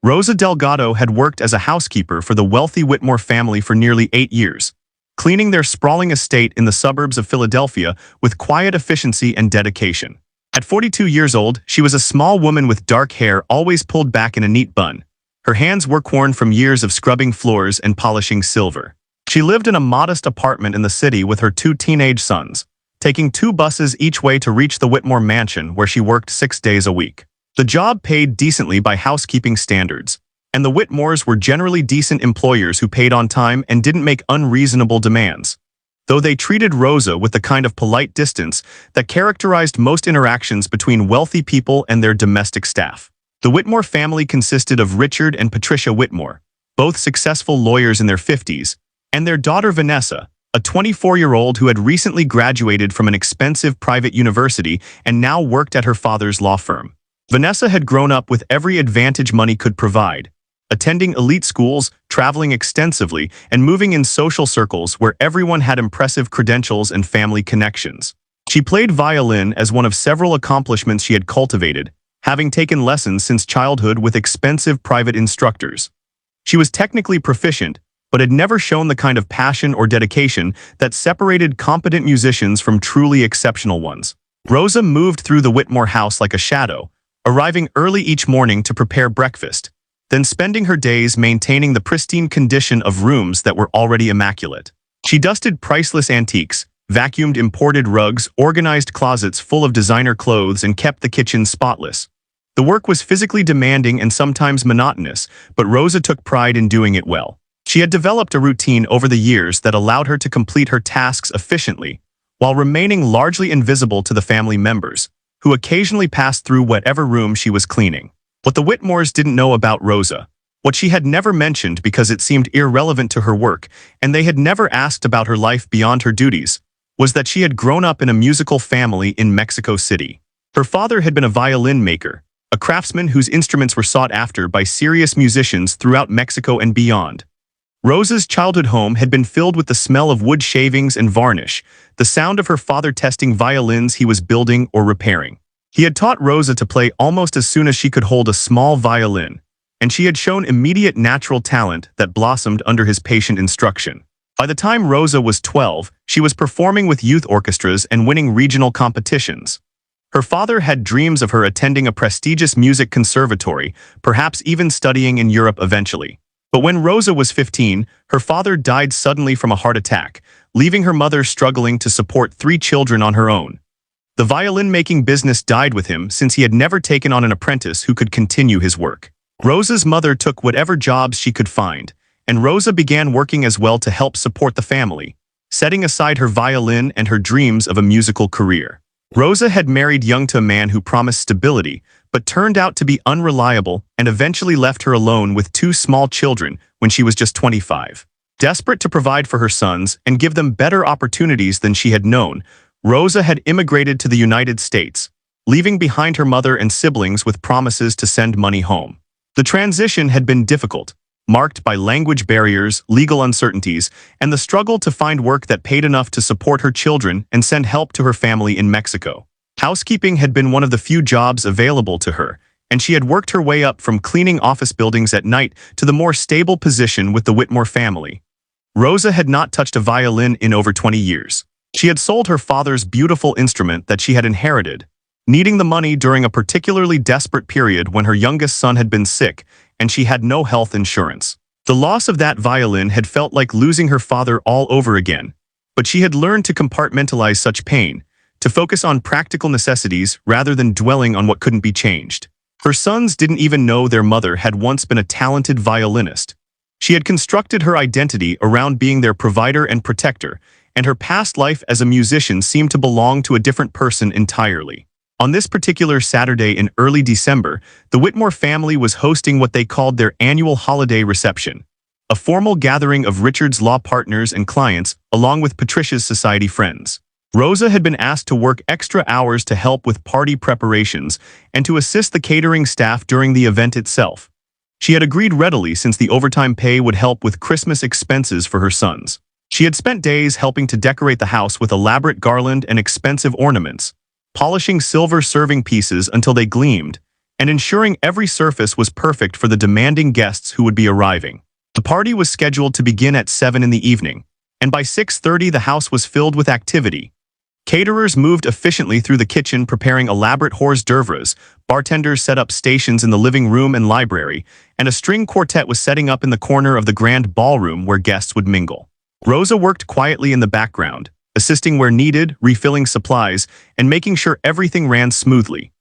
Rosa Delgado had worked as a housekeeper for the wealthy Whitmore family for nearly 8 years, cleaning their sprawling estate in the suburbs of Philadelphia with quiet efficiency and dedication. At 42 years old, she was a small woman with dark hair always pulled back in a neat bun. Her hands were worn from years of scrubbing floors and polishing silver. She lived in a modest apartment in the city with her 2 teenage sons, taking 2 buses each way to reach the Whitmore mansion where she worked 6 days a week. The job paid decently by housekeeping standards, and the Whitmores were generally decent employers who paid on time and didn't make unreasonable demands, though they treated Rosa with the kind of polite distance that characterized most interactions between wealthy people and their domestic staff. The Whitmore family consisted of Richard and Patricia Whitmore, both successful lawyers in their 50s, and their daughter Vanessa, a 24-year-old who had recently graduated from an expensive private university and now worked at her father's law firm. Vanessa had grown up with every advantage money could provide, attending elite schools, traveling extensively, and moving in social circles where everyone had impressive credentials and family connections. She played violin as one of several accomplishments she had cultivated, having taken lessons since childhood with expensive private instructors. She was technically proficient, but had never shown the kind of passion or dedication that separated competent musicians from truly exceptional ones. Rosa moved through the Whitmore house like a shadow, arriving early each morning to prepare breakfast, then spending her days maintaining the pristine condition of rooms that were already immaculate. She dusted priceless antiques, vacuumed imported rugs, organized closets full of designer clothes, and kept the kitchen spotless. The work was physically demanding and sometimes monotonous, but Rosa took pride in doing it well. She had developed a routine over the years that allowed her to complete her tasks efficiently, while remaining largely invisible to the family members, who occasionally passed through whatever room she was cleaning. What the Whitmores didn't know about Rosa, what she had never mentioned because it seemed irrelevant to her work, and they had never asked about her life beyond her duties, was that she had grown up in a musical family in Mexico City. Her father had been a violin maker, a craftsman whose instruments were sought after by serious musicians throughout Mexico and beyond. Rosa's childhood home had been filled with the smell of wood shavings and varnish, the sound of her father testing violins he was building or repairing. He had taught Rosa to play almost as soon as she could hold a small violin, and she had shown immediate natural talent that blossomed under his patient instruction. By the time Rosa was 12, she was performing with youth orchestras and winning regional competitions. Her father had dreams of her attending a prestigious music conservatory, perhaps even studying in Europe eventually. But when Rosa was 15, her father died suddenly from a heart attack, leaving her mother struggling to support 3 children on her own. The violin-making business died with him since he had never taken on an apprentice who could continue his work. Rosa's mother took whatever jobs she could find, and Rosa began working as well to help support the family, setting aside her violin and her dreams of a musical career. Rosa had married young to a man who promised stability, but turned out to be unreliable and eventually left her alone with 2 small children when she was just 25. Desperate to provide for her sons and give them better opportunities than she had known, Rosa had immigrated to the United States, leaving behind her mother and siblings with promises to send money home. The transition had been difficult, marked by language barriers, legal uncertainties, and the struggle to find work that paid enough to support her children and send help to her family in Mexico. Housekeeping had been one of the few jobs available to her, and she had worked her way up from cleaning office buildings at night to the more stable position with the Whitmore family. Rosa had not touched a violin in over 20 years. She had sold her father's beautiful instrument that she had inherited, needing the money during a particularly desperate period when her youngest son had been sick and she had no health insurance. The loss of that violin had felt like losing her father all over again, but she had learned to compartmentalize such pain, to focus on practical necessities rather than dwelling on what couldn't be changed. Her sons didn't even know their mother had once been a talented violinist. She had constructed her identity around being their provider and protector, and her past life as a musician seemed to belong to a different person entirely. On this particular Saturday in early December, the Whitmore family was hosting what they called their annual holiday reception, a formal gathering of Richard's law partners and clients, along with Patricia's society friends. Rosa had been asked to work extra hours to help with party preparations and to assist the catering staff during the event itself. She had agreed readily since the overtime pay would help with Christmas expenses for her sons. She had spent days helping to decorate the house with elaborate garland and expensive ornaments, polishing silver serving pieces until they gleamed, and ensuring every surface was perfect for the demanding guests who would be arriving. The party was scheduled to begin at 7 in the evening, and by 6:30 the house was filled with activity. Caterers moved efficiently through the kitchen preparing elaborate hors d'oeuvres, bartenders set up stations in the living room and library, and a string quartet was setting up in the corner of the grand ballroom where guests would mingle. Rosa worked quietly in the background, assisting where needed, refilling supplies, and making sure everything ran smoothly.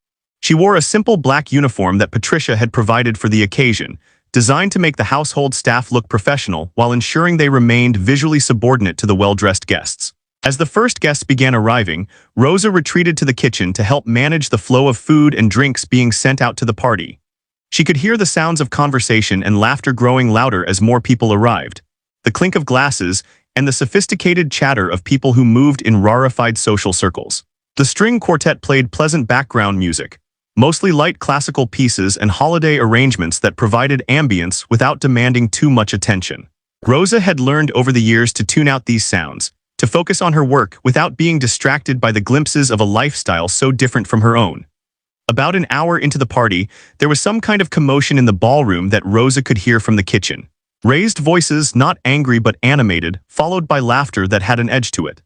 She wore a simple black uniform that Patricia had provided for the occasion, designed to make the household staff look professional while ensuring they remained visually subordinate to the well-dressed guests. As the first guests began arriving, Rosa retreated to the kitchen to help manage the flow of food and drinks being sent out to the party. She could hear the sounds of conversation and laughter growing louder as more people arrived, the clink of glasses, and the sophisticated chatter of people who moved in rarefied social circles. The string quartet played pleasant background music, mostly light classical pieces and holiday arrangements that provided ambience without demanding too much attention. Rosa had learned over the years to tune out these sounds, to focus on her work without being distracted by the glimpses of a lifestyle so different from her own. About an hour into the party, there was some kind of commotion in the ballroom that Rosa could hear from the kitchen. Raised voices, not angry but animated, followed by laughter that had an edge to it.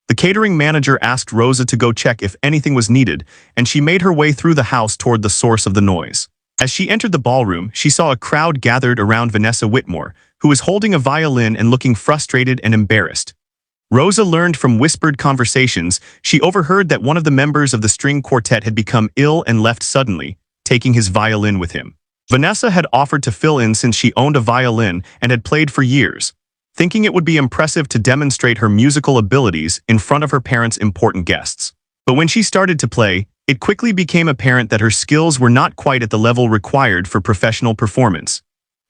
The catering manager asked Rosa to go check if anything was needed, and she made her way through the house toward the source of the noise. As she entered the ballroom, she saw a crowd gathered around Vanessa Whitmore, who was holding a violin and looking frustrated and embarrassed. Rosa learned from whispered conversations she overheard that one of the members of the string quartet had become ill and left suddenly, taking his violin with him. Vanessa had offered to fill in since she owned a violin and had played for years, thinking it would be impressive to demonstrate her musical abilities in front of her parents' important guests. But when she started to play, it quickly became apparent that her skills were not quite at the level required for professional performance.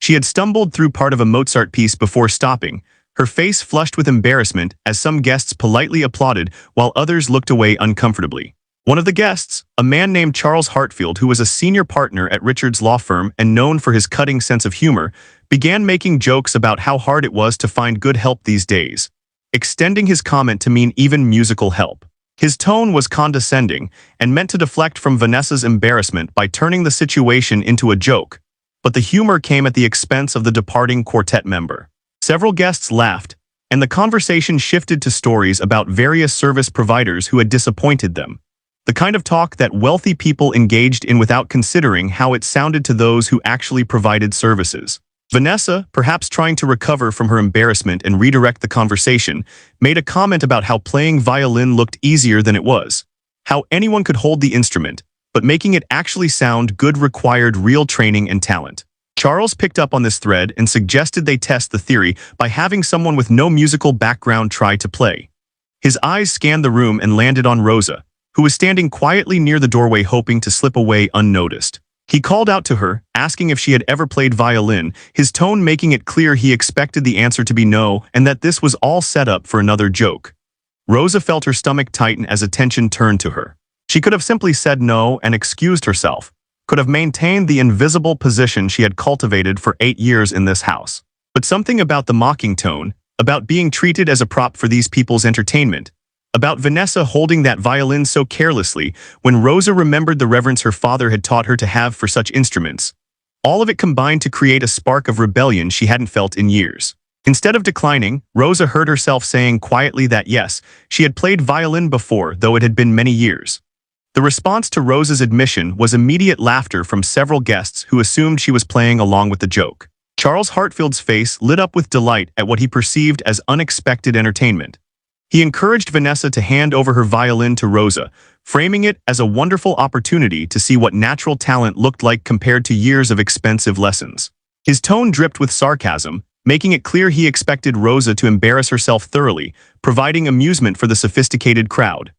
She had stumbled through part of a Mozart piece before stopping, her face flushed with embarrassment as some guests politely applauded while others looked away uncomfortably. One of the guests, a man named Charles Hartfield who was a senior partner at Richard's law firm and known for his cutting sense of humor, began making jokes about how hard it was to find good help these days, extending his comment to mean even musical help. His tone was condescending and meant to deflect from Vanessa's embarrassment by turning the situation into a joke, but the humor came at the expense of the departing quartet member. Several guests laughed, and the conversation shifted to stories about various service providers who had disappointed them, the kind of talk that wealthy people engaged in without considering how it sounded to those who actually provided services. Vanessa, perhaps trying to recover from her embarrassment and redirect the conversation, made a comment about how playing violin looked easier than it was, how anyone could hold the instrument, but making it actually sound good required real training and talent. Charles picked up on this thread and suggested they test the theory by having someone with no musical background try to play. His eyes scanned the room and landed on Rosa, who was standing quietly near the doorway hoping to slip away unnoticed. He called out to her, asking if she had ever played violin, his tone making it clear he expected the answer to be no and that this was all set up for another joke. Rosa felt her stomach tighten as attention turned to her. She could have simply said no and excused herself, could have maintained the invisible position she had cultivated for 8 years in this house. But something about the mocking tone, about being treated as a prop for these people's entertainment, about Vanessa holding that violin so carelessly when Rosa remembered the reverence her father had taught her to have for such instruments, all of it combined to create a spark of rebellion she hadn't felt in years. Instead of declining, Rosa heard herself saying quietly that yes, she had played violin before, though it had been many years. The response to Rosa's admission was immediate laughter from several guests who assumed she was playing along with the joke. Charles Hartfield's face lit up with delight at what he perceived as unexpected entertainment. He encouraged Vanessa to hand over her violin to Rosa, framing it as a wonderful opportunity to see what natural talent looked like compared to years of expensive lessons. His tone dripped with sarcasm, making it clear he expected Rosa to embarrass herself thoroughly, providing amusement for the sophisticated crowd.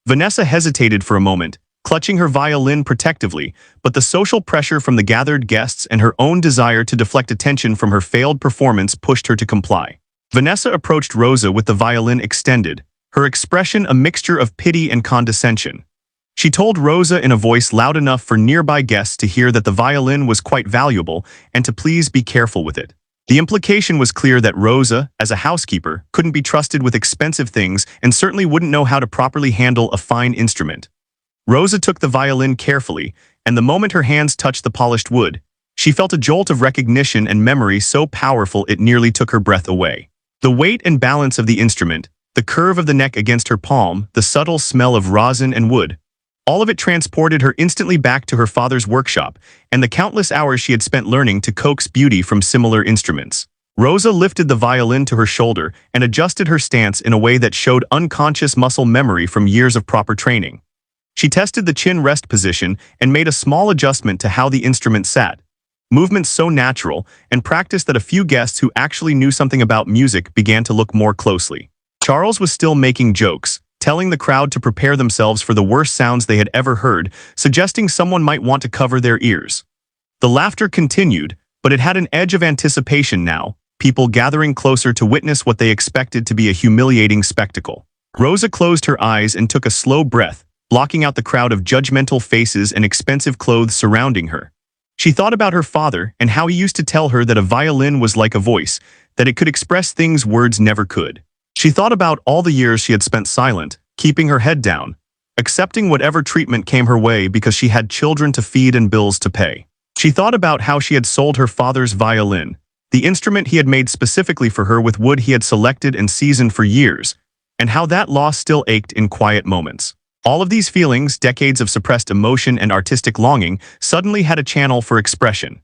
Vanessa hesitated for a moment, clutching her violin protectively, but the social pressure from the gathered guests and her own desire to deflect attention from her failed performance pushed her to comply. Vanessa approached Rosa with the violin extended, her expression a mixture of pity and condescension. She told Rosa in a voice loud enough for nearby guests to hear that the violin was quite valuable and to please be careful with it. The implication was clear that Rosa, as a housekeeper, couldn't be trusted with expensive things and certainly wouldn't know how to properly handle a fine instrument. Rosa took the violin carefully, and the moment her hands touched the polished wood, she felt a jolt of recognition and memory so powerful it nearly took her breath away. The weight and balance of the instrument, the curve of the neck against her palm, the subtle smell of rosin and wood, all of it transported her instantly back to her father's workshop and the countless hours she had spent learning to coax beauty from similar instruments. Rosa lifted the violin to her shoulder and adjusted her stance in a way that showed unconscious muscle memory from years of proper training. She tested the chin rest position and made a small adjustment to how the instrument sat. Movements so natural and practiced that a few guests who actually knew something about music began to look more closely. Charles was still making jokes, telling the crowd to prepare themselves for the worst sounds they had ever heard, suggesting someone might want to cover their ears. The laughter continued, but it had an edge of anticipation now, people gathering closer to witness what they expected to be a humiliating spectacle. Rosa closed her eyes and took a slow breath, blocking out the crowd of judgmental faces and expensive clothes surrounding her. She thought about her father and how he used to tell her that a violin was like a voice, that it could express things words never could. She thought about all the years she had spent silent, keeping her head down, accepting whatever treatment came her way because she had children to feed and bills to pay. She thought about how she had sold her father's violin, the instrument he had made specifically for her with wood he had selected and seasoned for years, and how that loss still ached in quiet moments. All of these feelings, decades of suppressed emotion and artistic longing, suddenly had a channel for expression.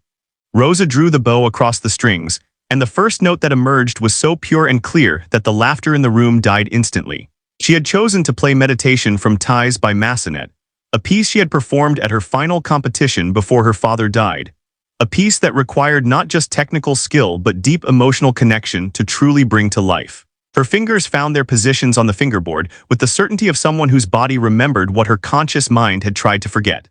Rosa drew the bow across the strings, and the first note that emerged was so pure and clear that the laughter in the room died instantly. She had chosen to play Meditation from Ties by Massenet, a piece she had performed at her final competition before her father died, a piece that required not just technical skill but deep emotional connection to truly bring to life. Her fingers found their positions on the fingerboard with the certainty of someone whose body remembered what her conscious mind had tried to forget.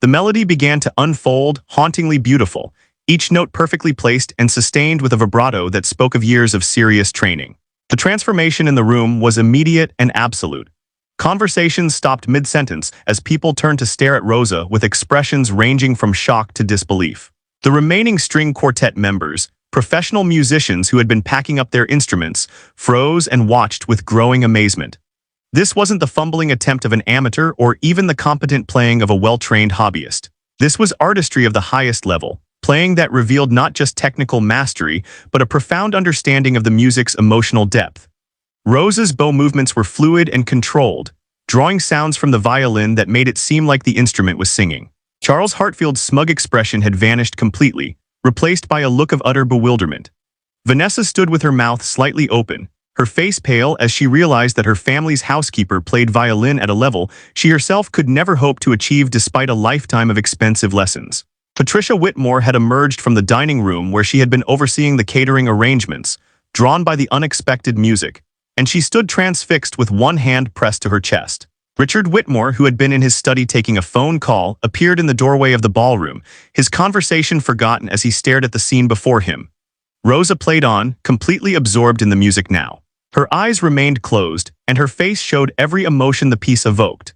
The melody began to unfold, hauntingly beautiful, each note perfectly placed and sustained with a vibrato that spoke of years of serious training. The transformation in the room was immediate and absolute. Conversations stopped mid-sentence as people turned to stare at Rosa with expressions ranging from shock to disbelief. The remaining string quartet members, professional musicians who had been packing up their instruments, froze and watched with growing amazement. This wasn't the fumbling attempt of an amateur or even the competent playing of a well-trained hobbyist. This was artistry of the highest level, playing that revealed not just technical mastery, but a profound understanding of the music's emotional depth. Rosa's bow movements were fluid and controlled, drawing sounds from the violin that made it seem like the instrument was singing. Charles Hartfield's smug expression had vanished completely, replaced by a look of utter bewilderment. Vanessa stood with her mouth slightly open, her face pale as she realized that her family's housekeeper played violin at a level she herself could never hope to achieve despite a lifetime of expensive lessons. Patricia Whitmore had emerged from the dining room where she had been overseeing the catering arrangements, drawn by the unexpected music, and she stood transfixed with one hand pressed to her chest. Richard Whitmore, who had been in his study taking a phone call, appeared in the doorway of the ballroom, his conversation forgotten as he stared at the scene before him. Rosa played on, completely absorbed in the music now. Her eyes remained closed, and her face showed every emotion the piece evoked.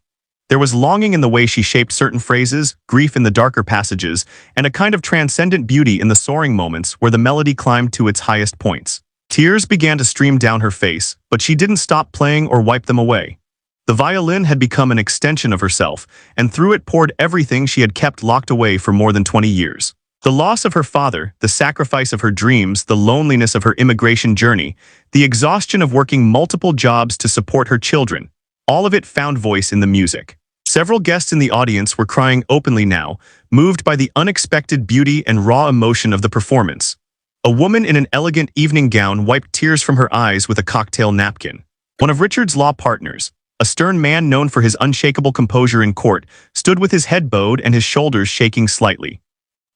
There was longing in the way she shaped certain phrases, grief in the darker passages, and a kind of transcendent beauty in the soaring moments where the melody climbed to its highest points. Tears began to stream down her face, but she didn't stop playing or wipe them away. The violin had become an extension of herself, and through it poured everything she had kept locked away for more than 20 years. The loss of her father, the sacrifice of her dreams, the loneliness of her immigration journey, the exhaustion of working multiple jobs to support her children, all of it found voice in the music. Several guests in the audience were crying openly now, moved by the unexpected beauty and raw emotion of the performance. A woman in an elegant evening gown wiped tears from her eyes with a cocktail napkin. One of Richard's law partners, a stern man known for his unshakable composure in court, stood with his head bowed and his shoulders shaking slightly.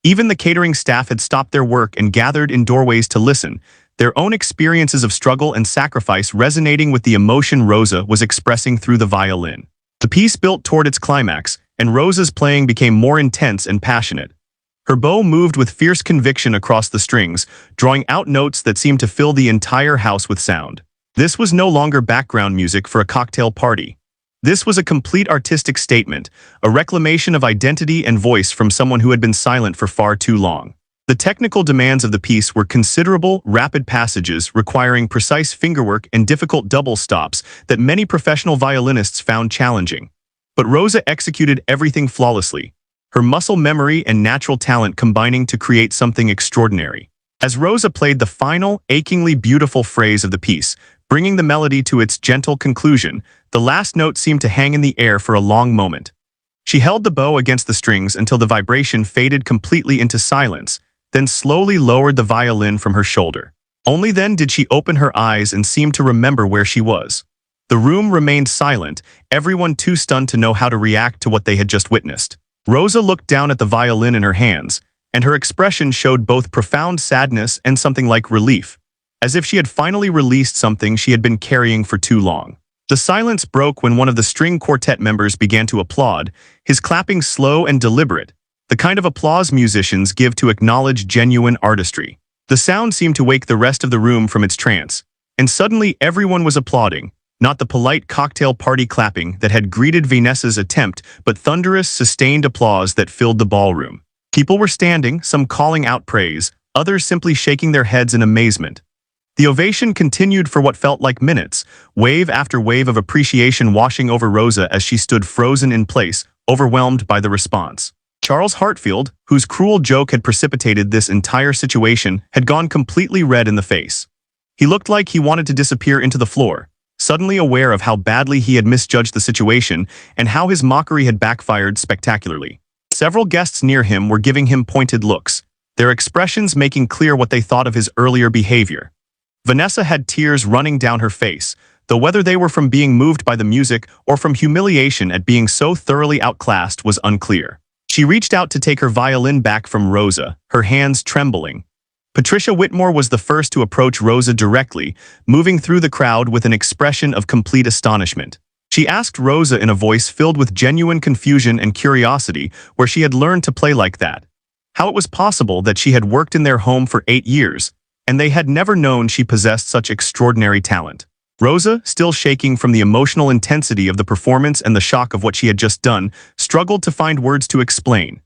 Even the catering staff had stopped their work and gathered in doorways to listen, their own experiences of struggle and sacrifice resonating with the emotion Rosa was expressing through the violin. The piece built toward its climax, and Rosa's playing became more intense and passionate. Her bow moved with fierce conviction across the strings, drawing out notes that seemed to fill the entire house with sound. This was no longer background music for a cocktail party. This was a complete artistic statement, a reclamation of identity and voice from someone who had been silent for far too long. The technical demands of the piece were considerable, rapid passages requiring precise fingerwork and difficult double stops that many professional violinists found challenging. But Rosa executed everything flawlessly. her muscle memory and natural talent combining to create something extraordinary. As Rosa played the final, achingly beautiful phrase of the piece, bringing the melody to its gentle conclusion, the last note seemed to hang in the air for a long moment. She held the bow against the strings until the vibration faded completely into silence, then slowly lowered the violin from her shoulder. Only then did she open her eyes and seem to remember where she was. The room remained silent, everyone too stunned to know how to react to what they had just witnessed. Rosa looked down at the violin in her hands, and her expression showed both profound sadness and something like relief, as if she had finally released something she had been carrying for too long. The silence broke when one of the string quartet members began to applaud, his clapping slow and deliberate, the kind of applause musicians give to acknowledge genuine artistry. The sound seemed to wake the rest of the room from its trance, and suddenly everyone was applauding, not the polite cocktail party clapping that had greeted Vanessa's attempt, but thunderous, sustained applause that filled the ballroom. People were standing, some calling out praise, others simply shaking their heads in amazement. The ovation continued for what felt like minutes, wave after wave of appreciation washing over Rosa as she stood frozen in place, overwhelmed by the response. Charles Hartfield, whose cruel joke had precipitated this entire situation, had gone completely red in the face. He looked like he wanted to disappear into the floor, suddenly aware of how badly he had misjudged the situation and how his mockery had backfired spectacularly. Several guests near him were giving him pointed looks, their expressions making clear what they thought of his earlier behavior. Vanessa had tears running down her face, though whether they were from being moved by the music or from humiliation at being so thoroughly outclassed was unclear. She reached out to take her violin back from Rosa, her hands trembling. Patricia Whitmore was the first to approach Rosa directly, moving through the crowd with an expression of complete astonishment. She asked Rosa in a voice filled with genuine confusion and curiosity where she had learned to play like that, how it was possible that she had worked in their home for 8 years, and they had never known she possessed such extraordinary talent. Rosa, still shaking from the emotional intensity of the performance and the shock of what she had just done, struggled to find words to explain.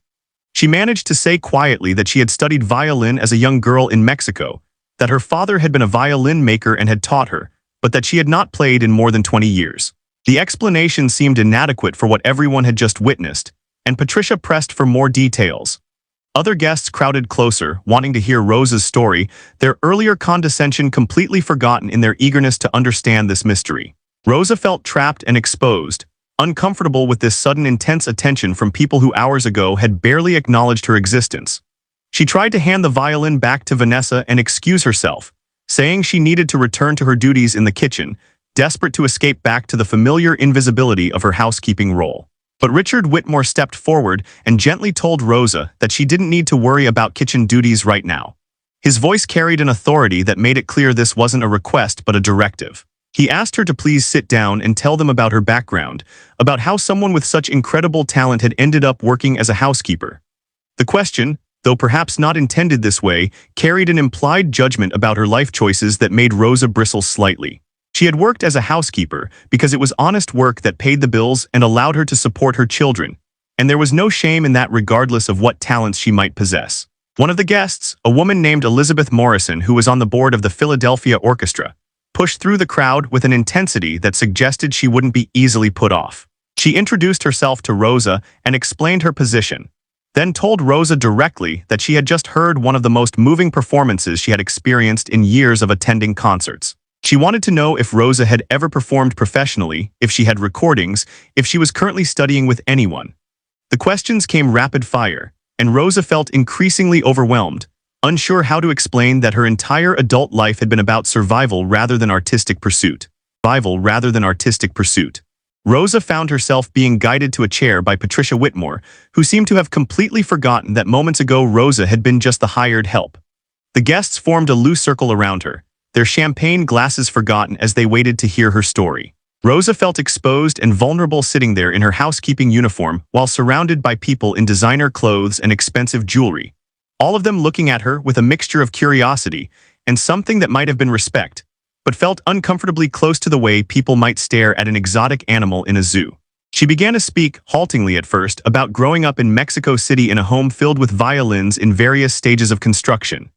She managed to say quietly that she had studied violin as a young girl in Mexico, that her father had been a violin maker and had taught her, but that she had not played in more than 20 years. The explanation seemed inadequate for what everyone had just witnessed, and Patricia pressed for more details. Other guests crowded closer, wanting to hear Rosa's story, their earlier condescension completely forgotten in their eagerness to understand this mystery. Rosa felt trapped and exposed, uncomfortable with this sudden intense attention from people who hours ago had barely acknowledged her existence. She tried to hand the violin back to Vanessa and excuse herself, saying she needed to return to her duties in the kitchen, desperate to escape back to the familiar invisibility of her housekeeping role. But Richard Whitmore stepped forward and gently told Rosa that she didn't need to worry about kitchen duties right now. His voice carried an authority that made it clear this wasn't a request but a directive. He asked her to please sit down and tell them about her background, about how someone with such incredible talent had ended up working as a housekeeper. The question, though perhaps not intended this way, carried an implied judgment about her life choices that made Rosa bristle slightly. She had worked as a housekeeper because it was honest work that paid the bills and allowed her to support her children, and there was no shame in that regardless of what talents she might possess. One of the guests, a woman named Elizabeth Morrison who was on the board of the Philadelphia Orchestra, pushed through the crowd with an intensity that suggested she wouldn't be easily put off. She introduced herself to Rosa and explained her position, then told Rosa directly that she had just heard one of the most moving performances she had experienced in years of attending concerts. She wanted to know if Rosa had ever performed professionally, if she had recordings, if she was currently studying with anyone. The questions came rapid fire, and Rosa felt increasingly overwhelmed, unsure how to explain that her entire adult life had been about survival rather than artistic pursuit. Rosa found herself being guided to a chair by Patricia Whitmore, who seemed to have completely forgotten that moments ago Rosa had been just the hired help. The guests formed a loose circle around her, their champagne glasses forgotten as they waited to hear her story. Rosa felt exposed and vulnerable sitting there in her housekeeping uniform while surrounded by people in designer clothes and expensive jewelry, all of them looking at her with a mixture of curiosity and something that might have been respect, but felt uncomfortably close to the way people might stare at an exotic animal in a zoo. She began to speak, haltingly at first, about growing up in Mexico City in a home filled with violins in various stages of construction.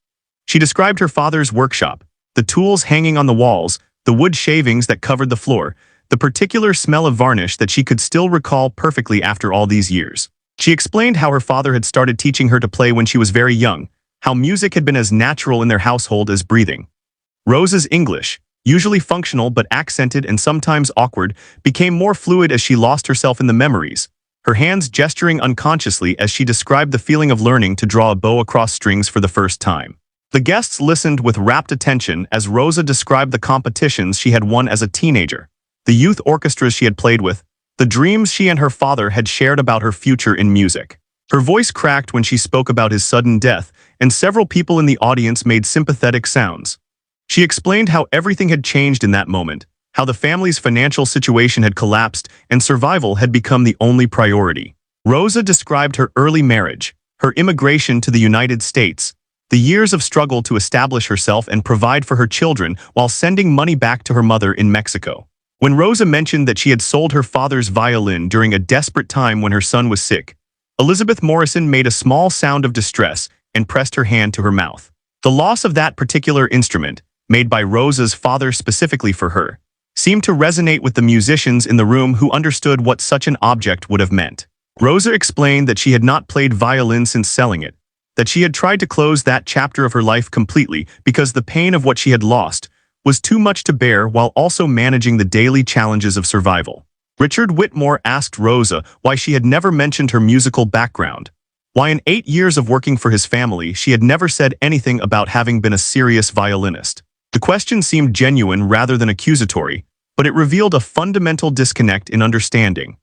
She described her father's workshop, the tools hanging on the walls, the wood shavings that covered the floor, the particular smell of varnish that she could still recall perfectly after all these years. She explained how her father had started teaching her to play when she was very young, how music had been as natural in their household as breathing. Rosa's English, usually functional but accented and sometimes awkward, became more fluid as she lost herself in the memories, her hands gesturing unconsciously as she described the feeling of learning to draw a bow across strings for the first time. The guests listened with rapt attention as Rosa described the competitions she had won as a teenager, the youth orchestras she had played with, the dreams she and her father had shared about her future in music. Her voice cracked when she spoke about his sudden death, and several people in the audience made sympathetic sounds. She explained how everything had changed in that moment, how the family's financial situation had collapsed and survival had become the only priority. Rosa described her early marriage, her immigration to the United States, the years of struggle to establish herself and provide for her children while sending money back to her mother in Mexico. When Rosa mentioned that she had sold her father's violin during a desperate time when her son was sick, Elizabeth Morrison made a small sound of distress and pressed her hand to her mouth. The loss of that particular instrument, made by Rosa's father specifically for her, seemed to resonate with the musicians in the room who understood what such an object would have meant. Rosa explained that she had not played violin since selling it, that she had tried to close that chapter of her life completely because the pain of what she had lost was too much to bear while also managing the daily challenges of survival. Richard Whitmore asked Rosa why she had never mentioned her musical background, why in 8 years of working for his family she had never said anything about having been a serious violinist. The question seemed genuine rather than accusatory, but it revealed a fundamental disconnect in understanding.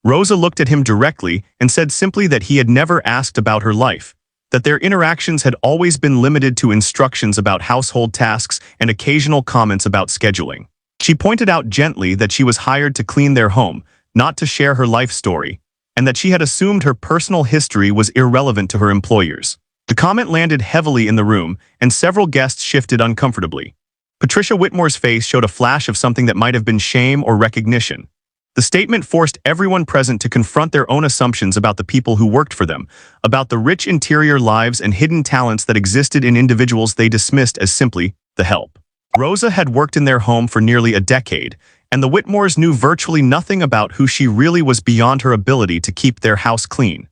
Rosa looked at him directly and said simply that he had never asked about her life, that their interactions had always been limited to instructions about household tasks and occasional comments about scheduling. She pointed out gently that she was hired to clean their home, not to share her life story, and that she had assumed her personal history was irrelevant to her employers. The comment landed heavily in the room, and several guests shifted uncomfortably. Patricia Whitmore's face showed a flash of something that might have been shame or recognition. The statement forced everyone present to confront their own assumptions about the people who worked for them, about the rich interior lives and hidden talents that existed in individuals they dismissed as simply the help. Rosa had worked in their home for nearly a decade, and the Whitmores knew virtually nothing about who she really was beyond her ability to keep their house clean.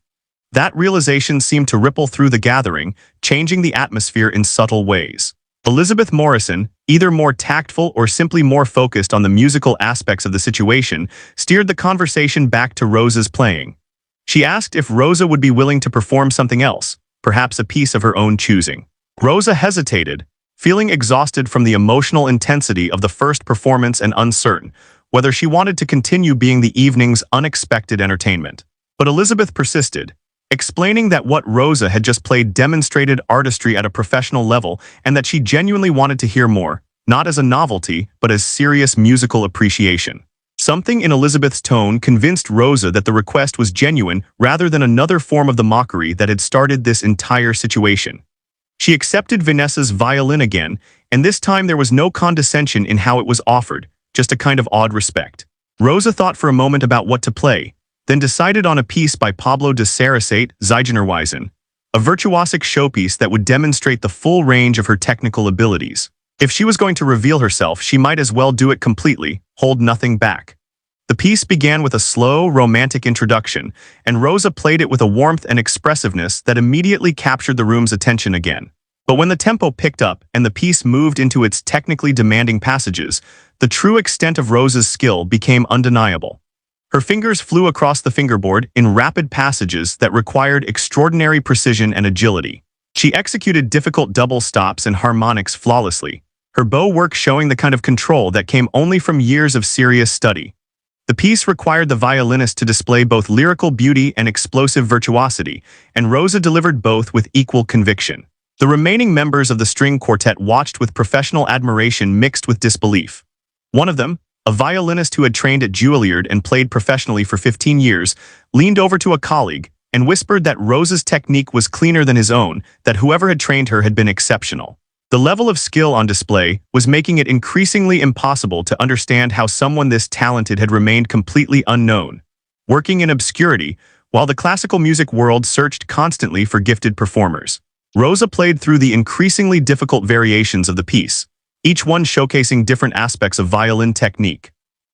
That realization seemed to ripple through the gathering, changing the atmosphere in subtle ways. Elizabeth Morrison, either more tactful or simply more focused on the musical aspects of the situation, steered the conversation back to Rosa's playing. She asked if Rosa would be willing to perform something else, perhaps a piece of her own choosing. Rosa hesitated, feeling exhausted from the emotional intensity of the first performance and uncertain whether she wanted to continue being the evening's unexpected entertainment. But Elizabeth persisted, explaining that what Rosa had just played demonstrated artistry at a professional level and that she genuinely wanted to hear more, not as a novelty, but as serious musical appreciation. Something in Elizabeth's tone convinced Rosa that the request was genuine rather than another form of the mockery that had started this entire situation. She accepted Vanessa's violin again, and this time there was no condescension in how it was offered, just a kind of awed respect. Rosa thought for a moment about what to play, then decided on a piece by Pablo de Sarasate, Zigeunerweisen, a virtuosic showpiece that would demonstrate the full range of her technical abilities. If she was going to reveal herself, she might as well do it completely, hold nothing back. The piece began with a slow, romantic introduction, and Rosa played it with a warmth and expressiveness that immediately captured the room's attention again. But when the tempo picked up and the piece moved into its technically demanding passages, the true extent of Rosa's skill became undeniable. Her fingers flew across the fingerboard in rapid passages that required extraordinary precision and agility. She executed difficult double stops and harmonics flawlessly, her bow work showing the kind of control that came only from years of serious study. The piece required the violinist to display both lyrical beauty and explosive virtuosity, and Rosa delivered both with equal conviction. The remaining members of the string quartet watched with professional admiration mixed with disbelief. One of them, a violinist who had trained at Juilliard and played professionally for 15 years, leaned over to a colleague and whispered that Rosa's technique was cleaner than his own, that whoever had trained her had been exceptional. The level of skill on display was making it increasingly impossible to understand how someone this talented had remained completely unknown, working in obscurity, while the classical music world searched constantly for gifted performers. Rosa played through the increasingly difficult variations of the piece, each one showcasing different aspects of violin technique.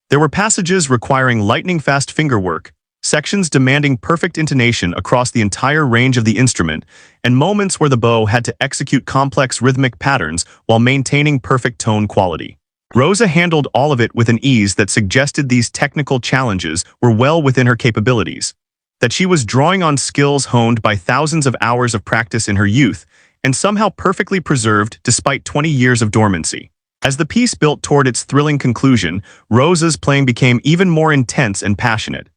There were passages requiring lightning-fast fingerwork, sections demanding perfect intonation across the entire range of the instrument, and moments where the bow had to execute complex rhythmic patterns while maintaining perfect tone quality. Rosa handled all of it with an ease that suggested these technical challenges were well within her capabilities, that she was drawing on skills honed by thousands of hours of practice in her youth, and somehow perfectly preserved despite 20 years of dormancy. As the piece built toward its thrilling conclusion, Rosa's playing became even more intense and passionate.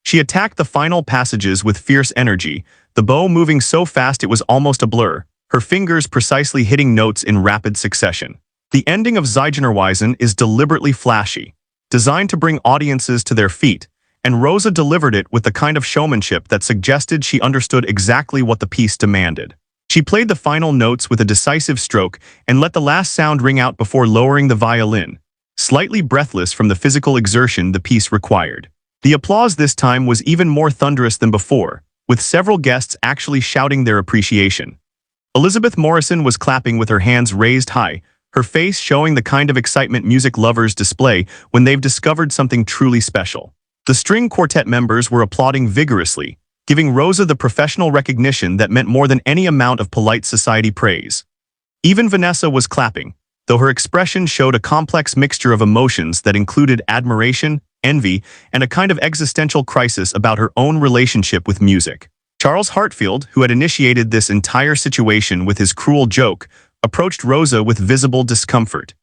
She attacked the final passages with fierce energy, the bow moving so fast it was almost a blur, her fingers precisely hitting notes in rapid succession. The ending of Zigeunerweisen is deliberately flashy, designed to bring audiences to their feet, and Rosa delivered it with the kind of showmanship that suggested she understood exactly what the piece demanded. She played the final notes with a decisive stroke and let the last sound ring out before lowering the violin, slightly breathless from the physical exertion the piece required. The applause this time was even more thunderous than before, with several guests actually shouting their appreciation. Elizabeth Morrison was clapping with her hands raised high, her face showing the kind of excitement music lovers display when they've discovered something truly special. The string quartet members were applauding vigorously, giving Rosa the professional recognition that meant more than any amount of polite society praise. Even Vanessa was clapping, though her expression showed a complex mixture of emotions that included admiration, envy, and a kind of existential crisis about her own relationship with music. Charles Hartfield, who had initiated this entire situation with his cruel joke, approached Rosa with visible discomfort.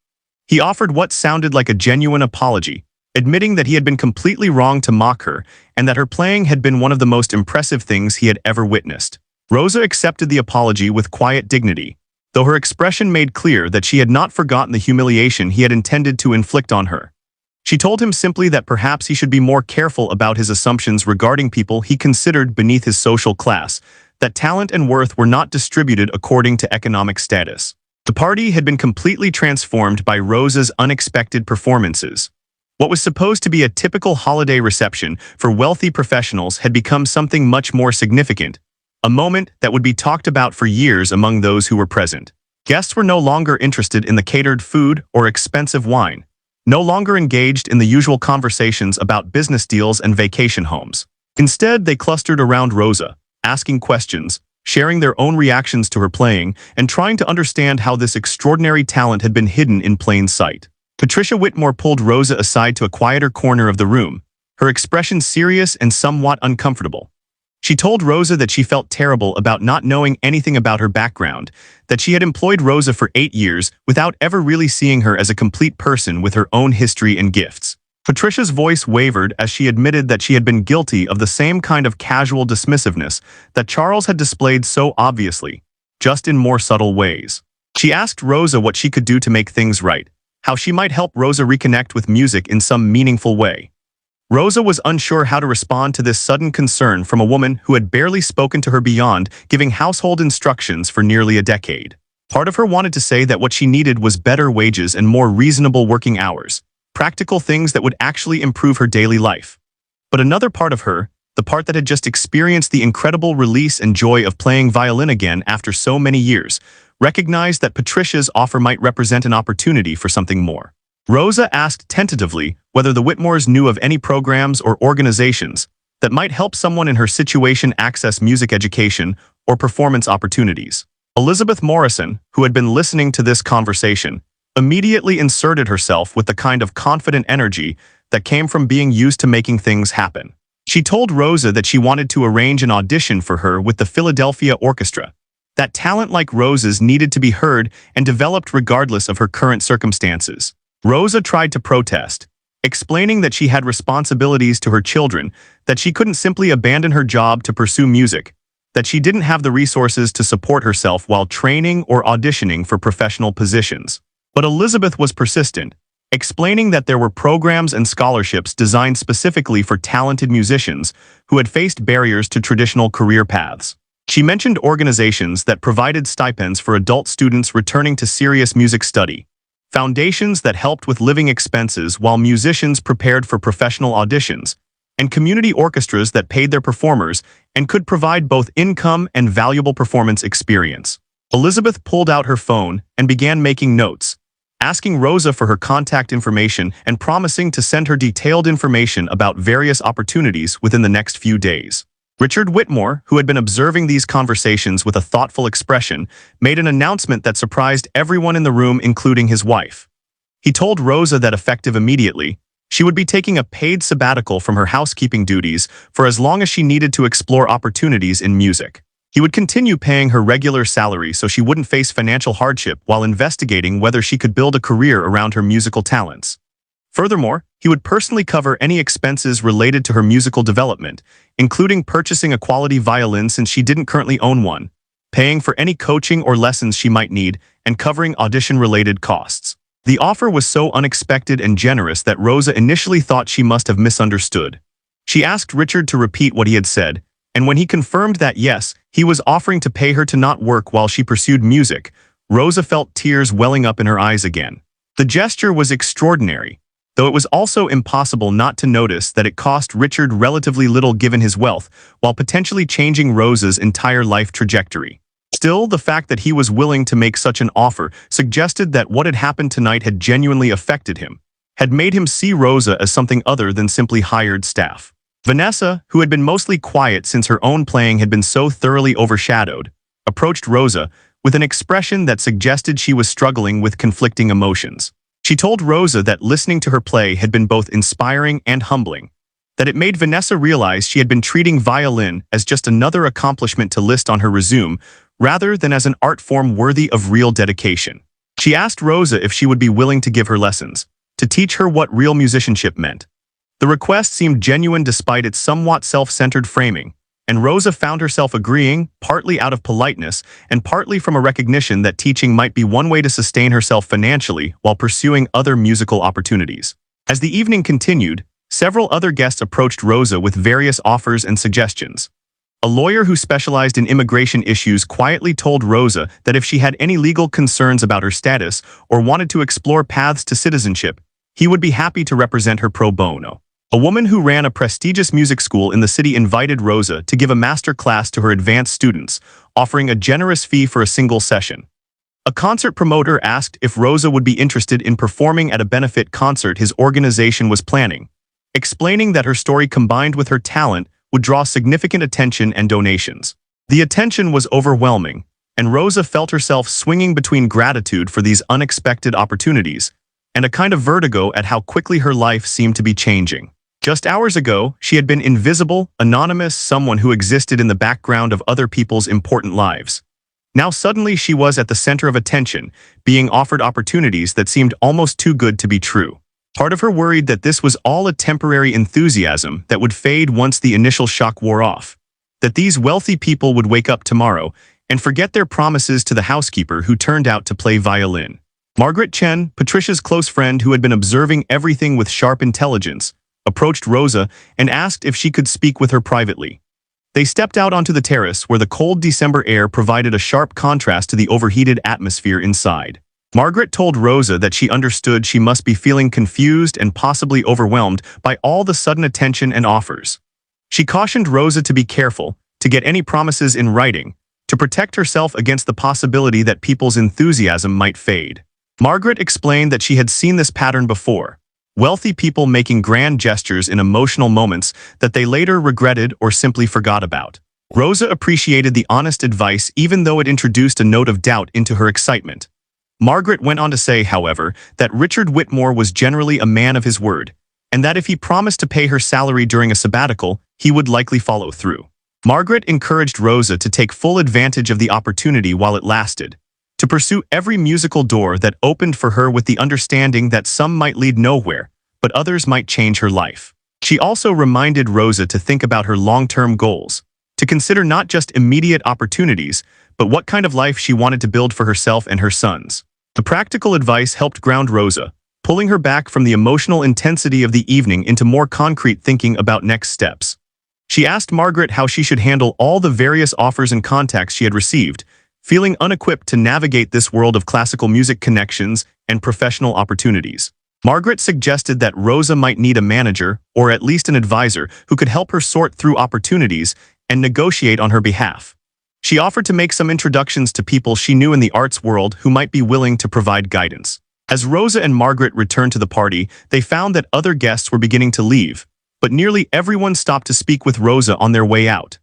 He offered what sounded like a genuine apology, admitting that he had been completely wrong to mock her and that her playing had been one of the most impressive things he had ever witnessed. Rosa accepted the apology with quiet dignity, though her expression made clear that she had not forgotten the humiliation he had intended to inflict on her. She told him simply that perhaps he should be more careful about his assumptions regarding people he considered beneath his social class, that talent and worth were not distributed according to economic status. The party had been completely transformed by Rosa's unexpected performances. What was supposed to be a typical holiday reception for wealthy professionals had become something much more significant, a moment that would be talked about for years among those who were present. Guests were no longer interested in the catered food or expensive wine, no longer engaged in the usual conversations about business deals and vacation homes. Instead, they clustered around Rosa, asking questions, sharing their own reactions to her playing, and trying to understand how this extraordinary talent had been hidden in plain sight. Patricia Whitmore pulled Rosa aside to a quieter corner of the room, her expression serious and somewhat uncomfortable. She told Rosa that she felt terrible about not knowing anything about her background, that she had employed Rosa for 8 years without ever really seeing her as a complete person with her own history and gifts. Patricia's voice wavered as she admitted that she had been guilty of the same kind of casual dismissiveness that Charles had displayed so obviously, just in more subtle ways. She asked Rosa what she could do to make things right, how she might help Rosa reconnect with music in some meaningful way. Rosa was unsure how to respond to this sudden concern from a woman who had barely spoken to her beyond giving household instructions for nearly a decade. Part of her wanted to say that what she needed was better wages and more reasonable working hours, practical things that would actually improve her daily life. But another part of her, the part that had just experienced the incredible release and joy of playing violin again after so many years, recognized that Patricia's offer might represent an opportunity for something more. Rosa asked tentatively whether the Whitmores knew of any programs or organizations that might help someone in her situation access music education or performance opportunities. Elizabeth Morrison, who had been listening to this conversation, immediately inserted herself with the kind of confident energy that came from being used to making things happen. She told Rosa that she wanted to arrange an audition for her with the Philadelphia Orchestra, that talent like Rosa's needed to be heard and developed regardless of her current circumstances. Rosa tried to protest, explaining that she had responsibilities to her children, that she couldn't simply abandon her job to pursue music, that she didn't have the resources to support herself while training or auditioning for professional positions. But Elizabeth was persistent, explaining that there were programs and scholarships designed specifically for talented musicians who had faced barriers to traditional career paths. She mentioned organizations that provided stipends for adult students returning to serious music study, foundations that helped with living expenses while musicians prepared for professional auditions, and community orchestras that paid their performers and could provide both income and valuable performance experience. Elizabeth pulled out her phone and began making notes, asking Rosa for her contact information and promising to send her detailed information about various opportunities within the next few days. Richard Whitmore, who had been observing these conversations with a thoughtful expression, made an announcement that surprised everyone in the room, including his wife. He told Rosa that effective immediately, she would be taking a paid sabbatical from her housekeeping duties for as long as she needed to explore opportunities in music. He would continue paying her regular salary so she wouldn't face financial hardship while investigating whether she could build a career around her musical talents. Furthermore, he would personally cover any expenses related to her musical development, including purchasing a quality violin since she didn't currently own one, paying for any coaching or lessons she might need, and covering audition-related costs. The offer was so unexpected and generous that Rosa initially thought she must have misunderstood. She asked Richard to repeat what he had said, and when he confirmed that yes, he was offering to pay her to not work while she pursued music, Rosa felt tears welling up in her eyes again. The gesture was extraordinary, though it was also impossible not to notice that it cost Richard relatively little given his wealth, while potentially changing Rosa's entire life trajectory. Still, the fact that he was willing to make such an offer suggested that what had happened tonight had genuinely affected him, had made him see Rosa as something other than simply hired staff. Vanessa, who had been mostly quiet since her own playing had been so thoroughly overshadowed, approached Rosa with an expression that suggested she was struggling with conflicting emotions. She told Rosa that listening to her play had been both inspiring and humbling, that it made Vanessa realize she had been treating violin as just another accomplishment to list on her resume rather than as an art form worthy of real dedication. She asked Rosa if she would be willing to give her lessons, to teach her what real musicianship meant. The request seemed genuine despite its somewhat self-centered framing, and Rosa found herself agreeing, partly out of politeness and partly from a recognition that teaching might be one way to sustain herself financially while pursuing other musical opportunities. As the evening continued, several other guests approached Rosa with various offers and suggestions. A lawyer who specialized in immigration issues quietly told Rosa that if she had any legal concerns about her status or wanted to explore paths to citizenship, he would be happy to represent her pro bono. A woman who ran a prestigious music school in the city invited Rosa to give a master class to her advanced students, offering a generous fee for a single session. A concert promoter asked if Rosa would be interested in performing at a benefit concert his organization was planning, explaining that her story combined with her talent would draw significant attention and donations. The attention was overwhelming, and Rosa felt herself swinging between gratitude for these unexpected opportunities and a kind of vertigo at how quickly her life seemed to be changing. Just hours ago, she had been invisible, anonymous, someone who existed in the background of other people's important lives. Now suddenly she was at the center of attention, being offered opportunities that seemed almost too good to be true. Part of her worried that this was all a temporary enthusiasm that would fade once the initial shock wore off, that these wealthy people would wake up tomorrow and forget their promises to the housekeeper who turned out to play violin. Margaret Chen, Patricia's close friend who had been observing everything with sharp intelligence, approached Rosa and asked if she could speak with her privately. They stepped out onto the terrace where the cold December air provided a sharp contrast to the overheated atmosphere inside. Margaret told Rosa that she understood she must be feeling confused and possibly overwhelmed by all the sudden attention and offers. She cautioned Rosa to be careful, to get any promises in writing, to protect herself against the possibility that people's enthusiasm might fade. Margaret explained that she had seen this pattern before. Wealthy people making grand gestures in emotional moments that they later regretted or simply forgot about. Rosa appreciated the honest advice even though it introduced a note of doubt into her excitement. Margaret went on to say, however, that Richard Whitmore was generally a man of his word, and that if he promised to pay her salary during a sabbatical, he would likely follow through. Margaret encouraged Rosa to take full advantage of the opportunity while it lasted, to pursue every musical door that opened for her with the understanding that some might lead nowhere, but others might change her life. She also reminded Rosa to think about her long-term goals, to consider not just immediate opportunities, but what kind of life she wanted to build for herself and her sons. The practical advice helped ground Rosa, pulling her back from the emotional intensity of the evening into more concrete thinking about next steps. She asked Margaret how she should handle all the various offers and contacts she had received, feeling unequipped to navigate this world of classical music connections and professional opportunities. Margaret suggested that Rosa might need a manager, or at least an advisor, who could help her sort through opportunities and negotiate on her behalf. She offered to make some introductions to people she knew in the arts world who might be willing to provide guidance. As Rosa and Margaret returned to the party, they found that other guests were beginning to leave, but nearly everyone stopped to speak with Rosa on their way out.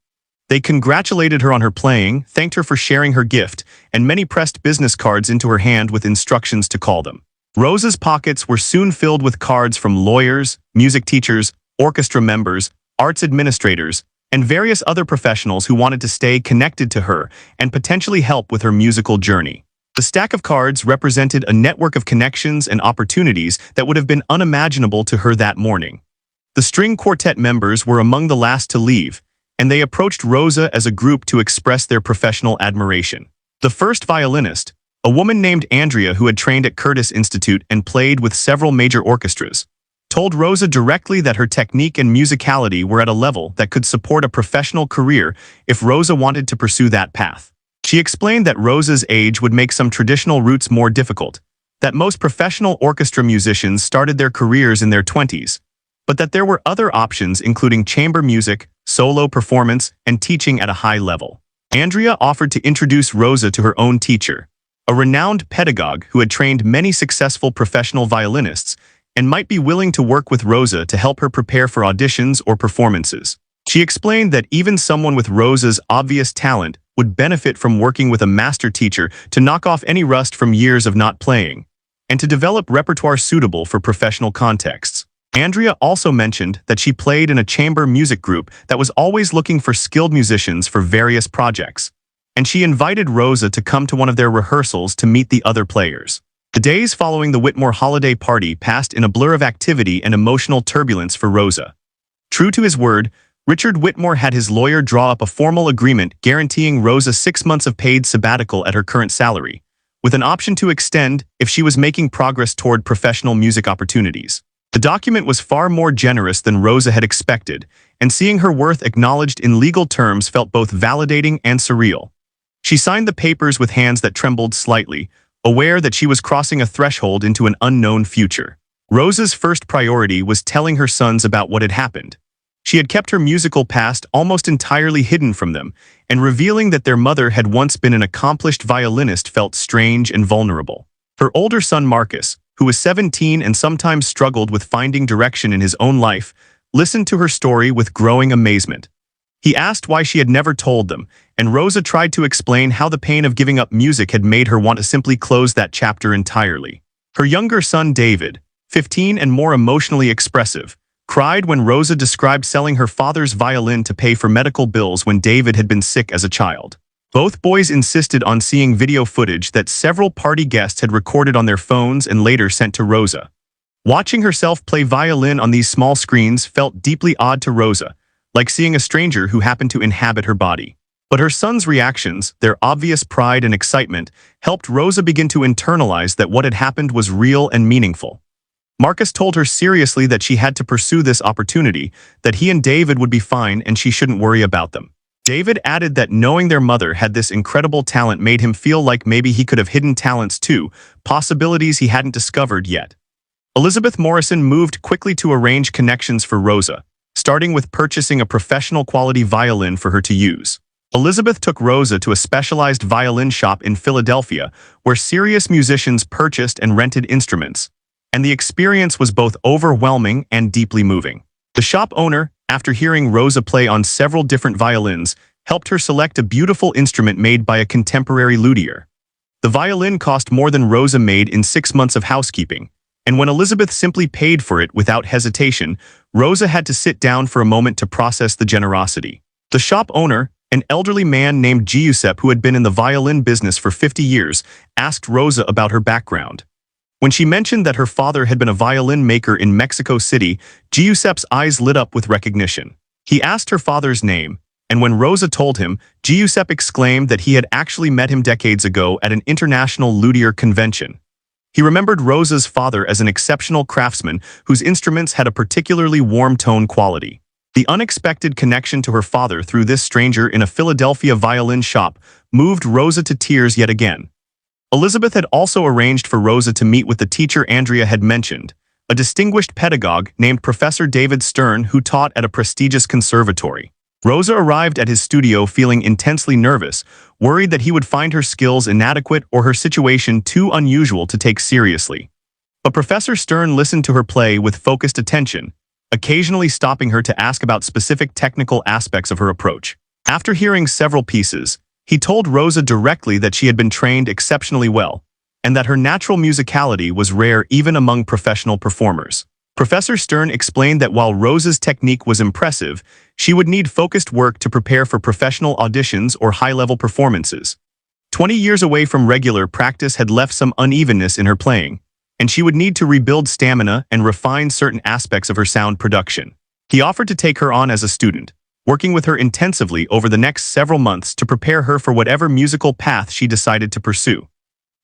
They congratulated her on her playing, thanked her for sharing her gift, and many pressed business cards into her hand with instructions to call them. Rosa's pockets were soon filled with cards from lawyers, music teachers, orchestra members, arts administrators, and various other professionals who wanted to stay connected to her and potentially help with her musical journey. The stack of cards represented a network of connections and opportunities that would have been unimaginable to her that morning. The string quartet members were among the last to leave, and they approached Rosa as a group to express their professional admiration. The first violinist, a woman named Andrea who had trained at Curtis Institute and played with several major orchestras, told Rosa directly that her technique and musicality were at a level that could support a professional career if Rosa wanted to pursue that path. She explained that Rosa's age would make some traditional routes more difficult, that most professional orchestra musicians started their careers in their 20s, but that there were other options including chamber music, solo performance, and teaching at a high level. Andrea offered to introduce Rosa to her own teacher, a renowned pedagogue who had trained many successful professional violinists and might be willing to work with Rosa to help her prepare for auditions or performances. She explained that even someone with Rosa's obvious talent would benefit from working with a master teacher to knock off any rust from years of not playing, and to develop repertoire suitable for professional contexts. Andrea also mentioned that she played in a chamber music group that was always looking for skilled musicians for various projects, and she invited Rosa to come to one of their rehearsals to meet the other players. The days following the Whitmore holiday party passed in a blur of activity and emotional turbulence for Rosa. True to his word, Richard Whitmore had his lawyer draw up a formal agreement guaranteeing Rosa 6 months of paid sabbatical at her current salary, with an option to extend if she was making progress toward professional music opportunities. The document was far more generous than Rosa had expected, and seeing her worth acknowledged in legal terms felt both validating and surreal. She signed the papers with hands that trembled slightly, aware that she was crossing a threshold into an unknown future. Rosa's first priority was telling her sons about what had happened. She had kept her musical past almost entirely hidden from them, and revealing that their mother had once been an accomplished violinist felt strange and vulnerable. Her older son Marcus, who was 17 and sometimes struggled with finding direction in his own life, listened to her story with growing amazement. He asked why she had never told them, and Rosa tried to explain how the pain of giving up music had made her want to simply close that chapter entirely. Her younger son David, 15 and more emotionally expressive, cried when Rosa described selling her father's violin to pay for medical bills when David had been sick as a child. Both boys insisted on seeing video footage that several party guests had recorded on their phones and later sent to Rosa. Watching herself play violin on these small screens felt deeply odd to Rosa, like seeing a stranger who happened to inhabit her body. But her sons' reactions, their obvious pride and excitement, helped Rosa begin to internalize that what had happened was real and meaningful. Marcus told her seriously that she had to pursue this opportunity, that he and David would be fine and she shouldn't worry about them. David added that knowing their mother had this incredible talent made him feel like maybe he could have hidden talents too, possibilities he hadn't discovered yet. Elizabeth Morrison moved quickly to arrange connections for Rosa, starting with purchasing a professional quality violin for her to use. Elizabeth took Rosa to a specialized violin shop in Philadelphia where serious musicians purchased and rented instruments, and the experience was both overwhelming and deeply moving. The shop owner, after hearing Rosa play on several different violins, helped her select a beautiful instrument made by a contemporary luthier. The violin cost more than Rosa made in 6 months of housekeeping, and when Elizabeth simply paid for it without hesitation, Rosa had to sit down for a moment to process the generosity. The shop owner, an elderly man named Giuseppe who had been in the violin business for 50 years, asked Rosa about her background. When she mentioned that her father had been a violin maker in Mexico City, Giuseppe's eyes lit up with recognition. He asked her father's name, and when Rosa told him, Giuseppe exclaimed that he had actually met him decades ago at an international luthier convention. He remembered Rosa's father as an exceptional craftsman whose instruments had a particularly warm tone quality. The unexpected connection to her father through this stranger in a Philadelphia violin shop moved Rosa to tears yet again. Elizabeth had also arranged for Rosa to meet with the teacher Andrea had mentioned, a distinguished pedagogue named Professor David Stern who taught at a prestigious conservatory. Rosa arrived at his studio feeling intensely nervous, worried that he would find her skills inadequate or her situation too unusual to take seriously. But Professor Stern listened to her play with focused attention, occasionally stopping her to ask about specific technical aspects of her approach. After hearing several pieces, he told Rosa directly that she had been trained exceptionally well, and that her natural musicality was rare even among professional performers. Professor Stern explained that while Rosa's technique was impressive, she would need focused work to prepare for professional auditions or high-level performances. 20 years away from regular practice had left some unevenness in her playing, and she would need to rebuild stamina and refine certain aspects of her sound production. He offered to take her on as a student, working with her intensively over the next several months to prepare her for whatever musical path she decided to pursue.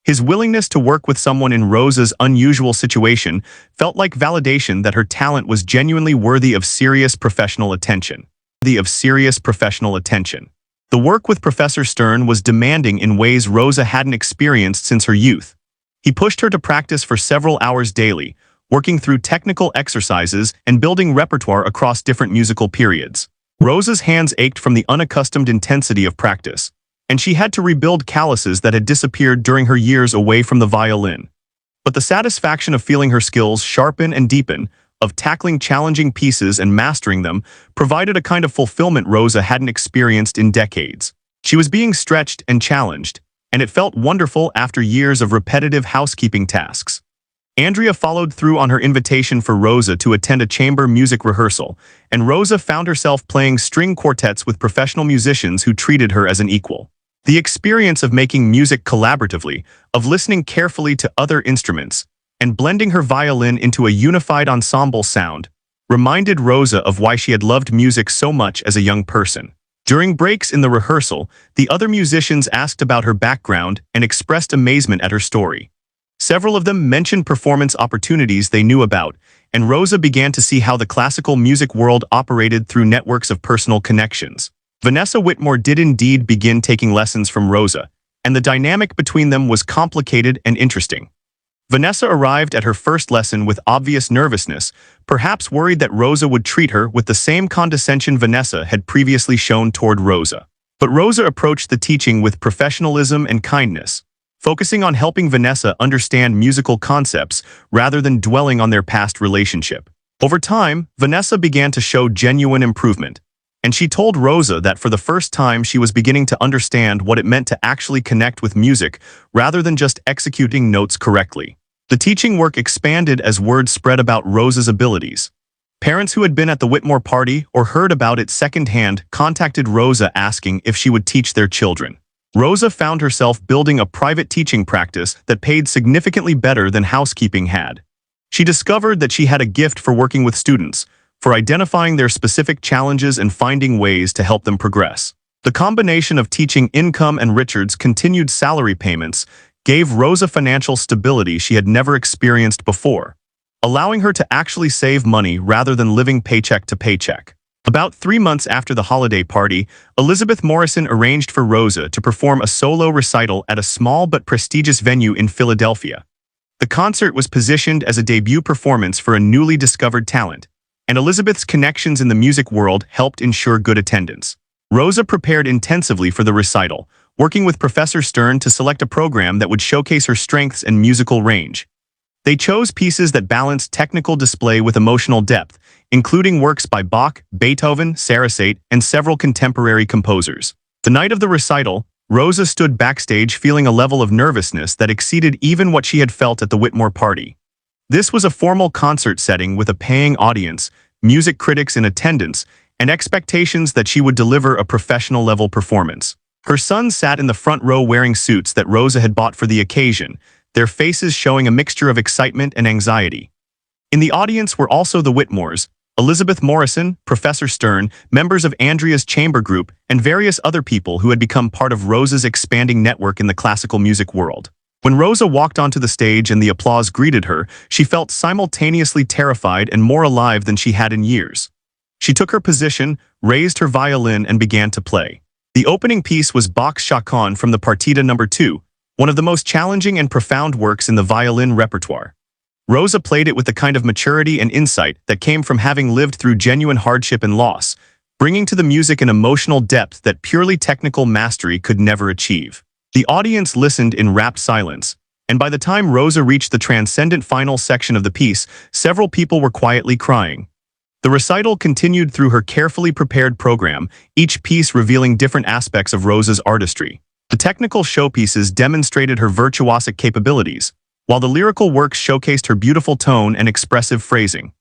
His willingness to work with someone in Rosa's unusual situation felt like validation that her talent was genuinely worthy of serious professional attention. The work with Professor Stern was demanding in ways Rosa hadn't experienced since her youth. He pushed her to practice for several hours daily, working through technical exercises and building repertoire across different musical periods. Rosa's hands ached from the unaccustomed intensity of practice, and she had to rebuild calluses that had disappeared during her years away from the violin. But the satisfaction of feeling her skills sharpen and deepen, of tackling challenging pieces and mastering them, provided a kind of fulfillment Rosa hadn't experienced in decades. She was being stretched and challenged, and it felt wonderful after years of repetitive housekeeping tasks. Andrea followed through on her invitation for Rosa to attend a chamber music rehearsal, and Rosa found herself playing string quartets with professional musicians who treated her as an equal. The experience of making music collaboratively, of listening carefully to other instruments, and blending her violin into a unified ensemble sound, reminded Rosa of why she had loved music so much as a young person. During breaks in the rehearsal, the other musicians asked about her background and expressed amazement at her story. Several of them mentioned performance opportunities they knew about, and Rosa began to see how the classical music world operated through networks of personal connections. Vanessa Whitmore did indeed begin taking lessons from Rosa, and the dynamic between them was complicated and interesting. Vanessa arrived at her first lesson with obvious nervousness, perhaps worried that Rosa would treat her with the same condescension Vanessa had previously shown toward Rosa. But Rosa approached the teaching with professionalism and kindness, focusing on helping Vanessa understand musical concepts rather than dwelling on their past relationship. Over time, Vanessa began to show genuine improvement, and she told Rosa that for the first time she was beginning to understand what it meant to actually connect with music rather than just executing notes correctly. The teaching work expanded as word spread about Rosa's abilities. Parents who had been at the Whitmore party or heard about it secondhand contacted Rosa asking if she would teach their children. Rosa found herself building a private teaching practice that paid significantly better than housekeeping had. She discovered that she had a gift for working with students, for identifying their specific challenges and finding ways to help them progress. The combination of teaching income and Richard's continued salary payments gave Rosa financial stability she had never experienced before, allowing her to actually save money rather than living paycheck to paycheck. About 3 months after the holiday party, Elizabeth Morrison arranged for Rosa to perform a solo recital at a small but prestigious venue in Philadelphia. The concert was positioned as a debut performance for a newly discovered talent, and Elizabeth's connections in the music world helped ensure good attendance. Rosa prepared intensively for the recital, working with Professor Stern to select a program that would showcase her strengths and musical range. They chose pieces that balanced technical display with emotional depth, including works by Bach, Beethoven, Sarasate, and several contemporary composers. The night of the recital, Rosa stood backstage feeling a level of nervousness that exceeded even what she had felt at the Whitmore party. This was a formal concert setting with a paying audience, music critics in attendance, and expectations that she would deliver a professional-level performance. Her sons sat in the front row wearing suits that Rosa had bought for the occasion, their faces showing a mixture of excitement and anxiety. In the audience were also the Whitmores, Elizabeth Morrison, Professor Stern, members of Andrea's chamber group, and various other people who had become part of Rosa's expanding network in the classical music world. When Rosa walked onto the stage and the applause greeted her, she felt simultaneously terrified and more alive than she had in years. She took her position, raised her violin, and began to play. The opening piece was Bach's Chaconne from the Partita No. 2, one of the most challenging and profound works in the violin repertoire. Rosa played it with the kind of maturity and insight that came from having lived through genuine hardship and loss, bringing to the music an emotional depth that purely technical mastery could never achieve. The audience listened in rapt silence, And by the time Rosa reached the transcendent final section of the piece, several people were quietly crying. The recital continued through her carefully prepared program, each piece revealing different aspects of Rosa's artistry. The technical showpieces demonstrated her virtuosic capabilities, while the lyrical works showcased her beautiful tone and expressive phrasing.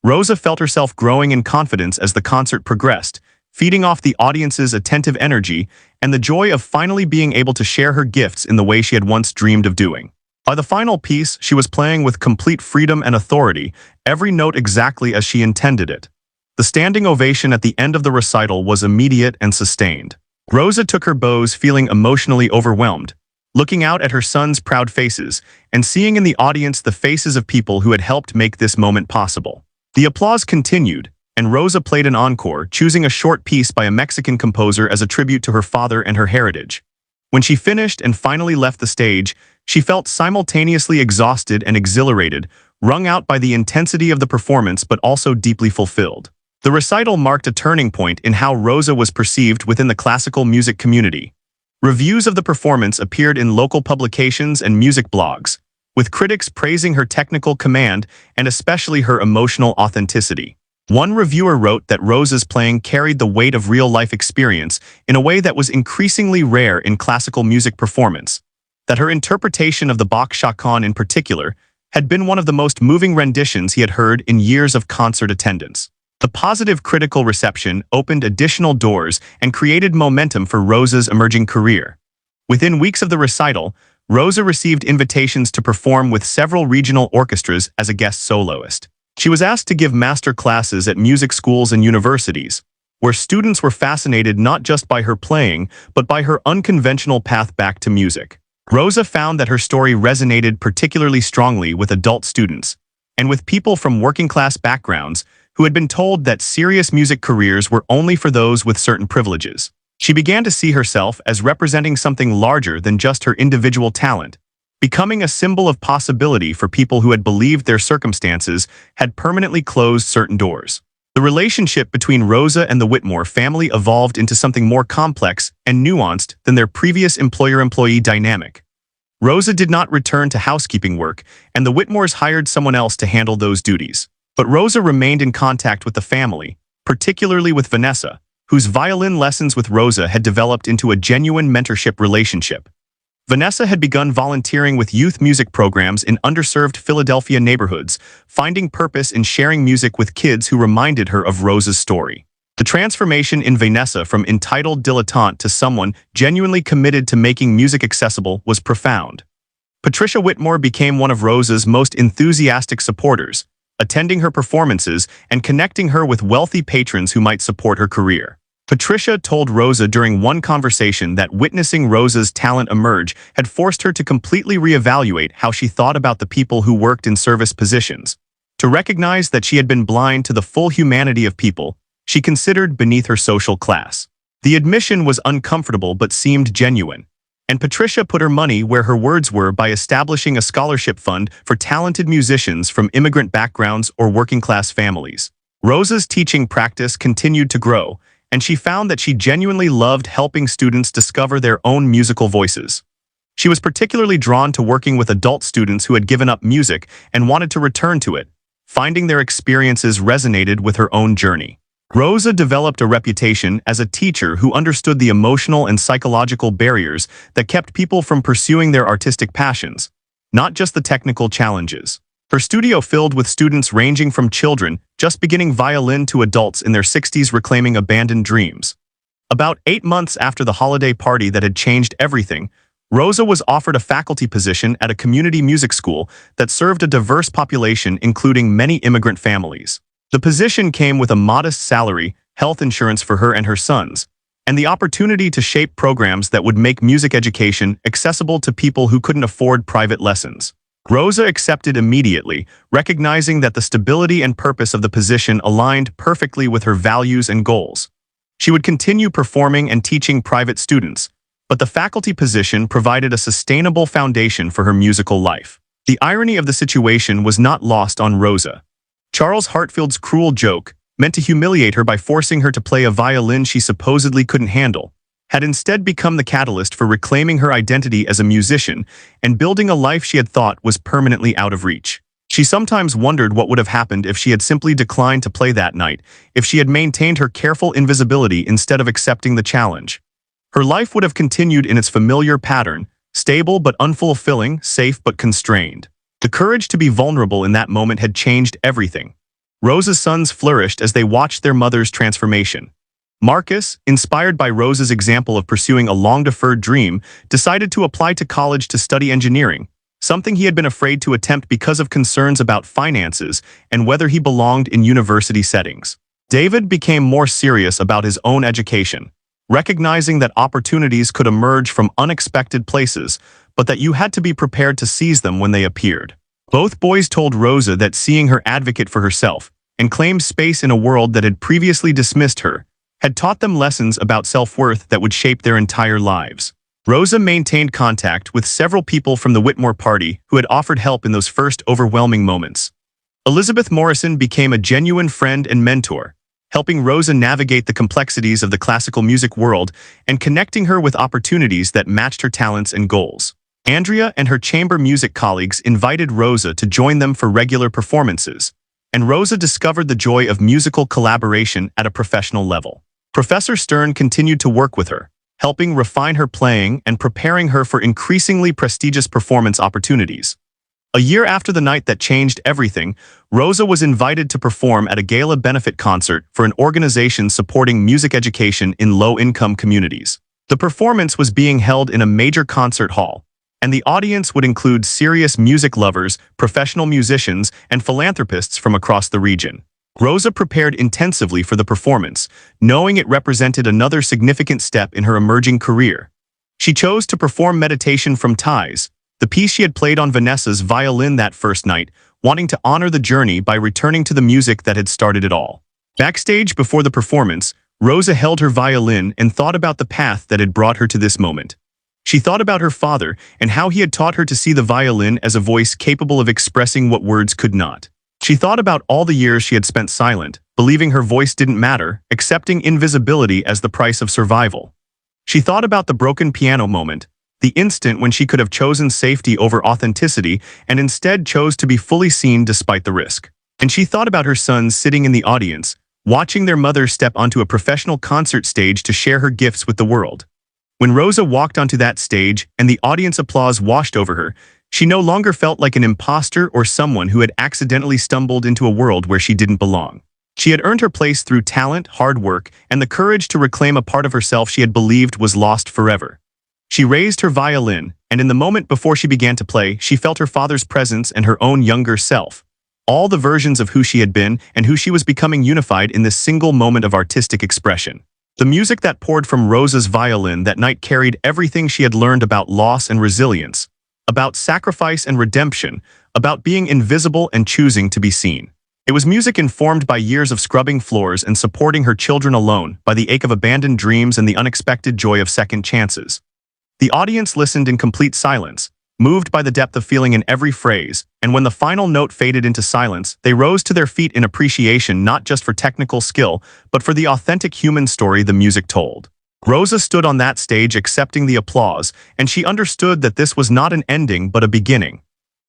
Rosa felt herself growing in confidence as the concert progressed, feeding off the audience's attentive energy and the joy of finally being able to share her gifts in the way she had once dreamed of doing. By the final piece, she was playing with complete freedom and authority, every note exactly as she intended it. The standing ovation at the end of the recital was immediate and sustained. Rosa took her bows feeling emotionally overwhelmed, looking out at her son's proud faces and seeing in the audience the faces of people who had helped make this moment possible. The applause continued, and Rosa played an encore, choosing a short piece by a Mexican composer as a tribute to her father and her heritage. When she finished and finally left the stage, she felt simultaneously exhausted and exhilarated, wrung out by the intensity of the performance but also deeply fulfilled. The recital marked a turning point in how Rosa was perceived within the classical music community. Reviews of the performance appeared in local publications and music blogs, with critics praising her technical command and especially her emotional authenticity. One reviewer wrote that Rosa's playing carried the weight of real-life experience in a way that was increasingly rare in classical music performance, that her interpretation of the Bach chaconne in particular had been one of the most moving renditions he had heard in years of concert attendance. The positive critical reception opened additional doors and created momentum for Rosa's emerging career. Within weeks of the recital, Rosa received invitations to perform with several regional orchestras as a guest soloist. She was asked to give master classes at music schools and universities, where students were fascinated not just by her playing, but by her unconventional path back to music. Rosa found that her story resonated particularly strongly with adult students, and with people from working-class backgrounds who had been told that serious music careers were only for those with certain privileges. She began to see herself as representing something larger than just her individual talent, becoming a symbol of possibility for people who had believed their circumstances had permanently closed certain doors. The relationship between Rosa and the Whitmore family evolved into something more complex and nuanced than their previous employer-employee dynamic. Rosa did not return to housekeeping work, and the Whitmores hired someone else to handle those duties. But Rosa remained in contact with the family, particularly with Vanessa, whose violin lessons with Rosa had developed into a genuine mentorship relationship. Vanessa had begun volunteering with youth music programs in underserved Philadelphia neighborhoods, finding purpose in sharing music with kids who reminded her of Rosa's story. The transformation in Vanessa from entitled dilettante to someone genuinely committed to making music accessible was profound. Patricia Whitmore became one of Rosa's most enthusiastic supporters, attending her performances and connecting her with wealthy patrons who might support her career. Patricia told Rosa during one conversation that witnessing Rosa's talent emerge had forced her to completely reevaluate how she thought about the people who worked in service positions. To recognize that she had been blind to the full humanity of people she considered beneath her social class. The admission was uncomfortable but seemed genuine, and Patricia put her money where her words were by establishing a scholarship fund for talented musicians from immigrant backgrounds or working-class families. Rosa's teaching practice continued to grow, and she found that she genuinely loved helping students discover their own musical voices. She was particularly drawn to working with adult students who had given up music and wanted to return to it, finding their experiences resonated with her own journey. Rosa developed a reputation as a teacher who understood the emotional and psychological barriers that kept people from pursuing their artistic passions, not just the technical challenges. Her studio filled with students ranging from children just beginning violin to adults in their 60s reclaiming abandoned dreams. About 8 months after the holiday party that had changed everything, Rosa was offered a faculty position at a community music school that served a diverse population including many immigrant families. The position came with a modest salary, health insurance for her and her sons, and the opportunity to shape programs that would make music education accessible to people who couldn't afford private lessons. Rosa accepted immediately, recognizing that the stability and purpose of the position aligned perfectly with her values and goals. She would continue performing and teaching private students, but the faculty position provided a sustainable foundation for her musical life. The irony of the situation was not lost on Rosa. Charles Hartfield's cruel joke, meant to humiliate her by forcing her to play a violin she supposedly couldn't handle, had instead become the catalyst for reclaiming her identity as a musician and building a life she had thought was permanently out of reach. She sometimes wondered what would have happened if she had simply declined to play that night, if she had maintained her careful invisibility instead of accepting the challenge. Her life would have continued in its familiar pattern, stable but unfulfilling, safe but constrained. The courage to be vulnerable in that moment had changed everything. Rosa's sons flourished as they watched their mother's transformation. Marcus, inspired by Rosa's example of pursuing a long-deferred dream, decided to apply to college to study engineering, something he had been afraid to attempt because of concerns about finances and whether he belonged in university settings. David became more serious about his own education, recognizing that opportunities could emerge from unexpected places, but that you had to be prepared to seize them when they appeared. Both boys told Rosa that seeing her advocate for herself and claim space in a world that had previously dismissed her had taught them lessons about self-worth that would shape their entire lives. Rosa maintained contact with several people from the Whitmore party who had offered help in those first overwhelming moments. Elizabeth Morrison became a genuine friend and mentor, helping Rosa navigate the complexities of the classical music world and connecting her with opportunities that matched her talents and goals. Andrea and her chamber music colleagues invited Rosa to join them for regular performances, and Rosa discovered the joy of musical collaboration at a professional level. Professor Stern continued to work with her, helping refine her playing and preparing her for increasingly prestigious performance opportunities. A year after the night that changed everything, Rosa was invited to perform at a gala benefit concert for an organization supporting music education in low-income communities. The performance was being held in a major concert hall, and the audience would include serious music lovers, professional musicians, and philanthropists from across the region. Rosa prepared intensively for the performance, knowing it represented another significant step in her emerging career. She chose to perform Meditation from Ties, the piece she had played on Vanessa's violin that first night, wanting to honor the journey by returning to the music that had started it all. Backstage before the performance, Rosa held her violin and thought about the path that had brought her to this moment. She thought about her father and how he had taught her to see the violin as a voice capable of expressing what words could not. She thought about all the years she had spent silent, believing her voice didn't matter, accepting invisibility as the price of survival. She thought about the broken piano moment, the instant when she could have chosen safety over authenticity and instead chose to be fully seen despite the risk. And she thought about her sons sitting in the audience, watching their mother step onto a professional concert stage to share her gifts with the world. When Rosa walked onto that stage and the audience applause washed over her, she no longer felt like an imposter or someone who had accidentally stumbled into a world where she didn't belong. She had earned her place through talent, hard work, and the courage to reclaim a part of herself she had believed was lost forever. She raised her violin, and in the moment before she began to play, she felt her father's presence and her own younger self. All the versions of who she had been and who she was becoming unified in this single moment of artistic expression. The music that poured from Rosa's violin that night carried everything she had learned about loss and resilience, about sacrifice and redemption, about being invisible and choosing to be seen. It was music informed by years of scrubbing floors and supporting her children alone, by the ache of abandoned dreams and the unexpected joy of second chances. The audience listened in complete silence, moved by the depth of feeling in every phrase, and when the final note faded into silence, they rose to their feet in appreciation not just for technical skill, but for the authentic human story the music told. Rosa stood on that stage accepting the applause, and she understood that this was not an ending but a beginning.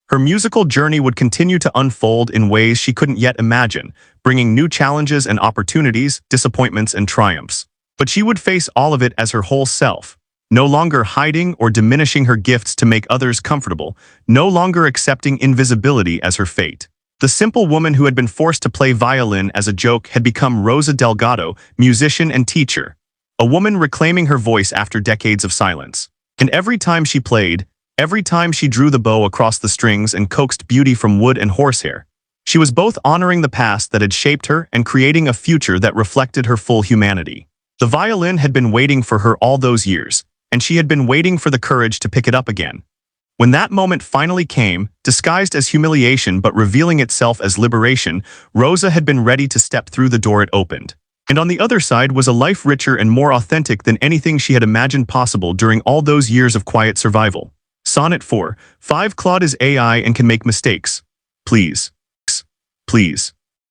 Her musical journey would continue to unfold in ways she couldn't yet imagine, bringing new challenges and opportunities, disappointments and triumphs. But she would face all of it as her whole self, no longer hiding or diminishing her gifts to make others comfortable, no longer accepting invisibility as her fate. The simple woman who had been forced to play violin as a joke had become Rosa Delgado, musician and teacher, a woman reclaiming her voice after decades of silence. And every time she played, every time she drew the bow across the strings and coaxed beauty from wood and horsehair, she was both honoring the past that had shaped her and creating a future that reflected her full humanity. The violin had been waiting for her all those years, and she had been waiting for the courage to pick it up again. When that moment finally came, disguised as humiliation but revealing itself as liberation, Rosa had been ready to step through the door it opened. And on the other side was a life richer and more authentic than anything she had imagined possible during all those years of quiet survival. Sonnet 4. 5 Claude is AI and can make mistakes. Please. Please.